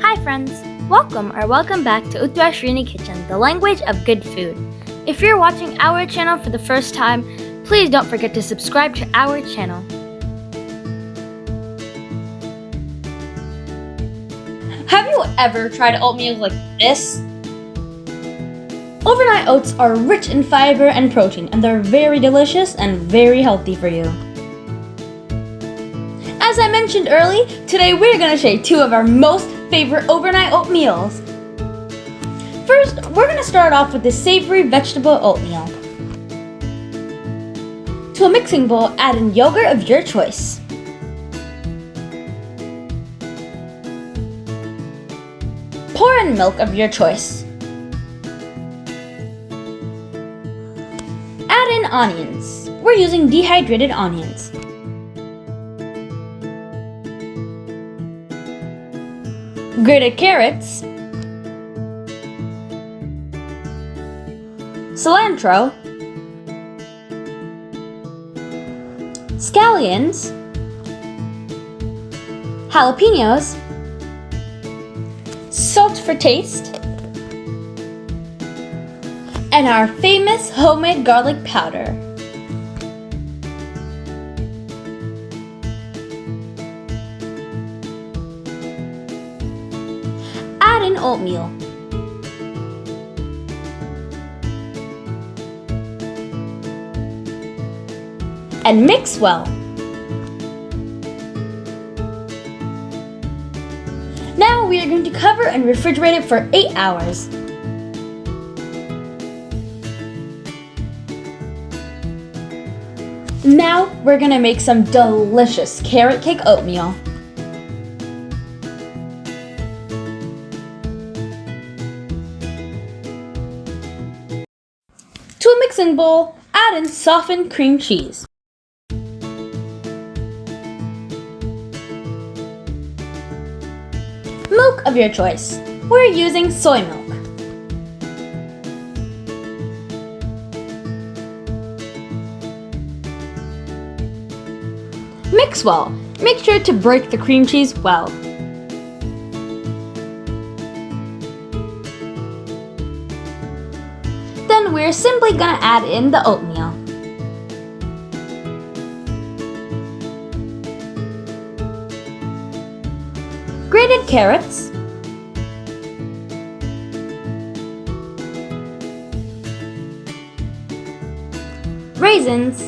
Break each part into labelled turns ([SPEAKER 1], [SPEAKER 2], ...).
[SPEAKER 1] Hi friends! Welcome back to Utwashrini Kitchen, the language of good food. If you're watching our channel for the first time, please don't forget to subscribe to our channel.
[SPEAKER 2] Have you ever tried oatmeal like this?
[SPEAKER 1] Overnight oats are rich in fiber and protein, and they're very delicious and very healthy for you. As I mentioned early, today we're going to share two of our most favorite overnight oatmeals. First, we're going to start off with the savory vegetable oatmeal. To a mixing bowl, add in yogurt of your choice. Pour in milk of your choice. Add in onions. We're using dehydrated onions. Grated carrots, cilantro, scallions, jalapenos, salt for taste, and our famous homemade garlic powder. Add in oatmeal. And mix well. Now we are going to cover and refrigerate it for 8 hours. Now we're going to make some delicious carrot cake oatmeal. To a mixing bowl, add in softened cream cheese. Milk of your choice. We're using soy milk. Mix well. Make sure to break the cream cheese well. Then we're simply gonna add in the oatmeal. Grated carrots, raisins,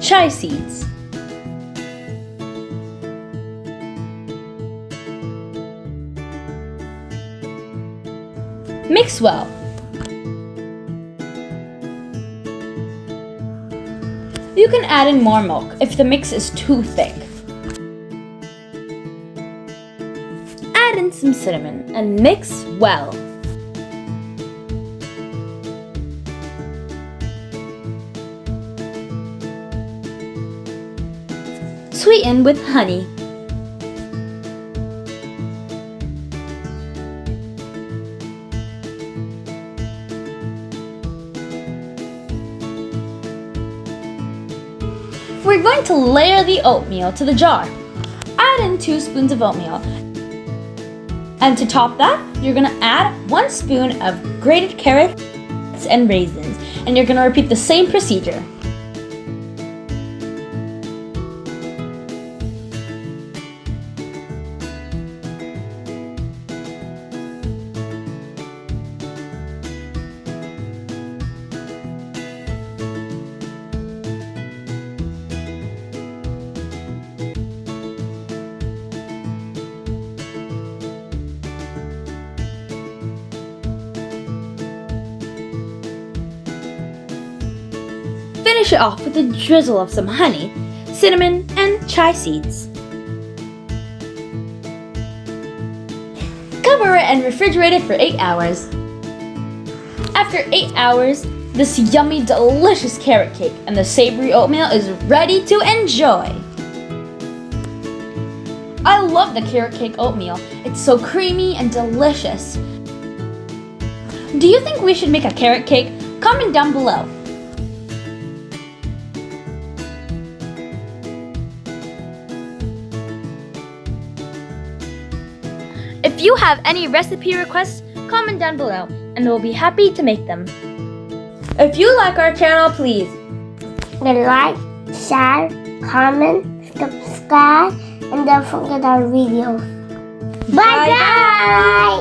[SPEAKER 1] chia seeds, mix well. You can add in more milk if the mix is too thick. Add in some cinnamon and mix well. Sweeten with honey. We're going to layer the oatmeal to the jar. Add in 2 spoons of oatmeal. And to top that, you're going to add 1 spoon of grated carrots and raisins. And you're going to repeat the same procedure. Finish it off with a drizzle of some honey, cinnamon, and chia seeds. Cover it and refrigerate it for 8 hours. After 8 hours, this yummy, delicious carrot cake and the savory oatmeal is ready to enjoy. I love the carrot cake oatmeal. It's so creamy and delicious. Do you think we should make a carrot cake? Comment down below. If you have any recipe requests, comment down below and we'll be happy to make them. If you like our channel, please
[SPEAKER 3] like, share, comment, subscribe, and don't forget our videos. Bye guys!